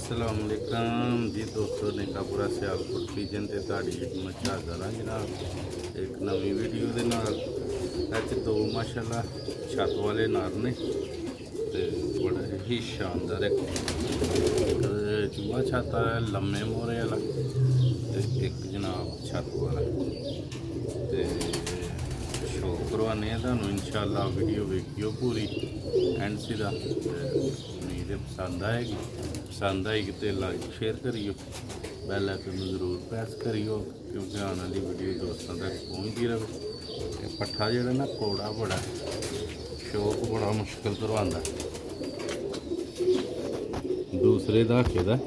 अस्सलामुअलैकुम जी दोस्तों ने कापुरा सियालकोट पीजन ते ਤੁਹਾਡੀ ਇੱਕ ਮਚਾਦਰ ਆ ਜਨਾਬ ਇੱਕ ਨਵੀਂ ਵੀਡੀਓ ਦੇ ਨਾਲ ਅੱਜ ਦੋ ਮਾਸ਼ਾਅੱਲਾ ਛੱਤ ਵਾਲੇ ਨਰ ਨੇ ਤੇ ਬੜਾ ਹੀ ਸ਼ਾਨਦਾਰ ਇੱਕ ਚੂਹਾ ਛੱਤ ਵਾਲਾ ਲੰਮੇ ਮੋਰੇ ਵਾਲਾ ਤੇ ਇੱਕ ਜਨਾਬ ਛੱਤ ਵਾਲਾ ਤੇ ਸ਼ੌਕ ਕਰਵਾਨੇ ਆ ਤੁਹਾਨੂੰ ਇਨਸ਼ਾਅੱਲਾ ਵੀਡੀਓ ਵੇਖਿਓ ਪੂਰੀ ਐਂਡ ਸਿੱਧਾ उम्मीद है पसंद आएगी तो लाइक शेयर करियो बेल आइकन जरूर प्रेस करियो क्योंकि आने वाली वीडियो दोस्तों तक पहुँचती रहे। पट्ठा जो ना कौड़ा बड़ा शौक बड़ा मुश्किल करवाता दूसरे दहाके का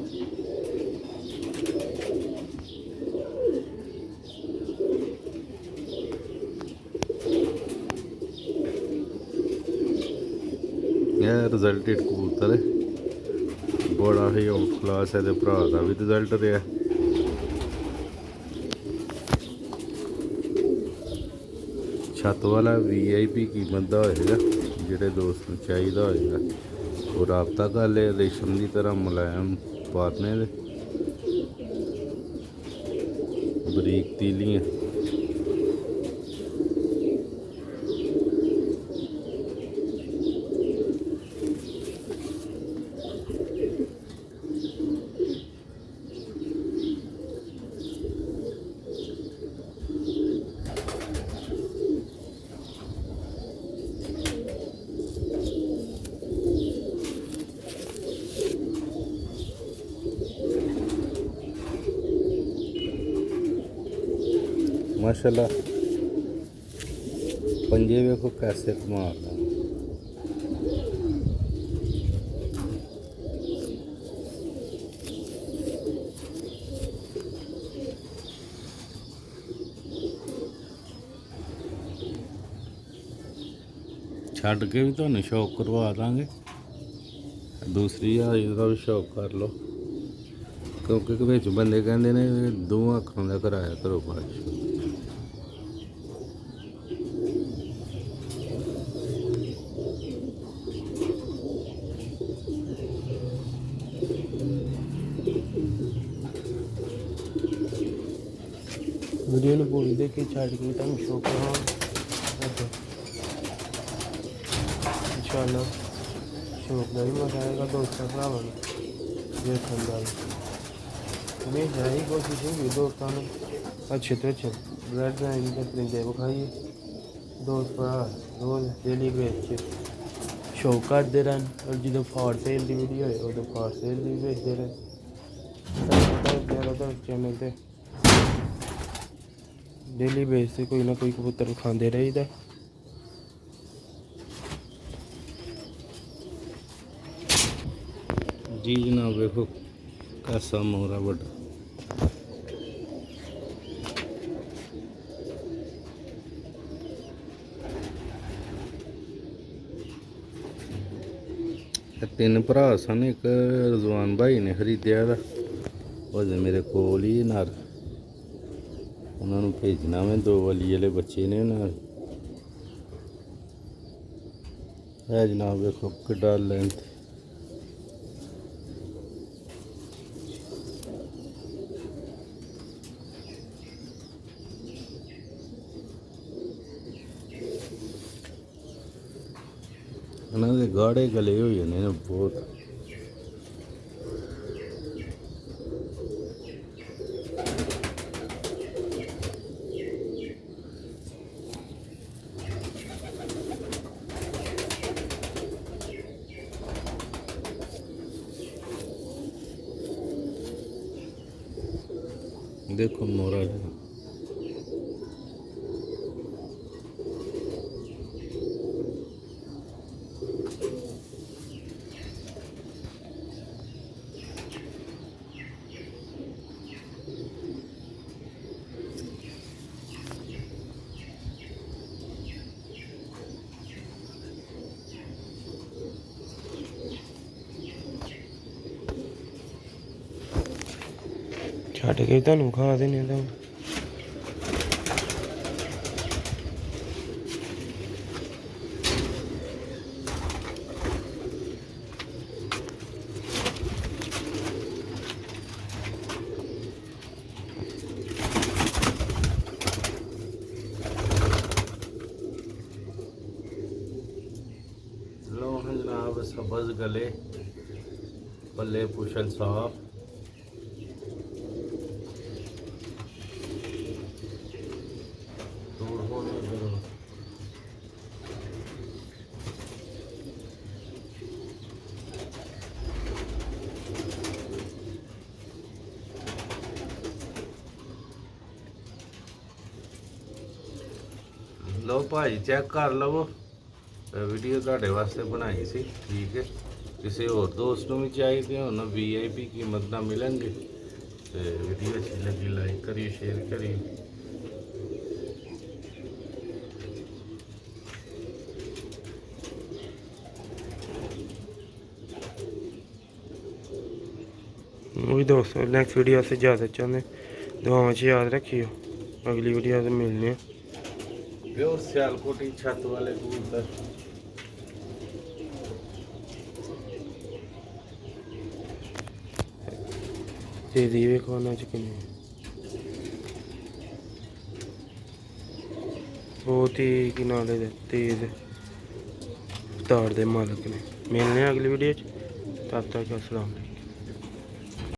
रिजल्टेड कबूतर है बड़ा ही आउट क्लास है भरा का भी रिजल्ट रहा छत वाला VIP कीमत का होएगा जोड़े दोस्त चाहिए होएगा वो रबता कर ले रेशम की तरह मुलायम पारने दे बरीक तीलियां माशाल्लाह पंजे देखो कैसे कमाल है। छड़ के भी तो शौक करवा देंगे दूसरी इसका भी शौक कर लो क्योंकि बंदे कहते ने दो अखरों का कराया करो बाज वीडियो ने पूरी देखी छड़ के तुम शौक करो इंशाअल्लाह शौक का भी मजा आएगा दोस्तों भरावां देखने का हमेशा यही कोशिश होगी दोस्तों ने अच्छे तो अच्छे ब्रेड लाइन के परिंदे विखाइए दोस्त भरा रोज डेली बेच शौक करते रहन और जो फॉर सेल की वीडियो है उदो फॉर सेल की बेचते रहे ज़्यादातर चैनल पर डेली बेस से कोई ना कोई कबूतर खाते रहीदा। जी जनाब देखो कैसा मोहरा बड़ा तीन भरा सन एक रजवान भाई ने खरीदया मेरे कोल ही नर उन्होंने भेजना मैं दो वाली वाले बच्चे ने है जनाब देखो किड्डा लेंथ इन्होंने गाढ़े गले हो जाने बहुत देखो मोरा छड़ के तुम खा देने तो कब्ज गले, पल्ले पुछल साफ। दूर होने करो। लो भाई चेक कर लवो, वीडियो ਤੁਹਾਡੇ ਵਾਸਤੇ ਬਣਾਈ ਸੀ। ठीक है, ਕਿਸੇ ਹੋਰ ਦੋਸਤ ਨੂੰ ਵੀ ਚਾਹੀਦੇ ਹੋਣ VIP ਕੀਮਤ ਨਾਲ ਮਿਲਣਗੇ। ਤੇ ਵੀਡੀਓ ਅੱਛੀ ਲੱਗੀ ਲਾਈਕ ਕਰਿਓ, ਸ਼ੇਅਰ ਕਰਿਓ। वो भी दोस्तों नेक्स्ट वीडियो से ज़्यादा चाहते दुआओं च याद रखियो। अगली वीडियो से मिलने प्योर सियालकोटी छत वाले कबूतर। तेजी वेखो ना च किन्नी बहुत ही कि नाले दे तेज रफ्तार दे मालक ने। मिलने अगली वीडियो च, तब तक अस्सलाम वालेकुम।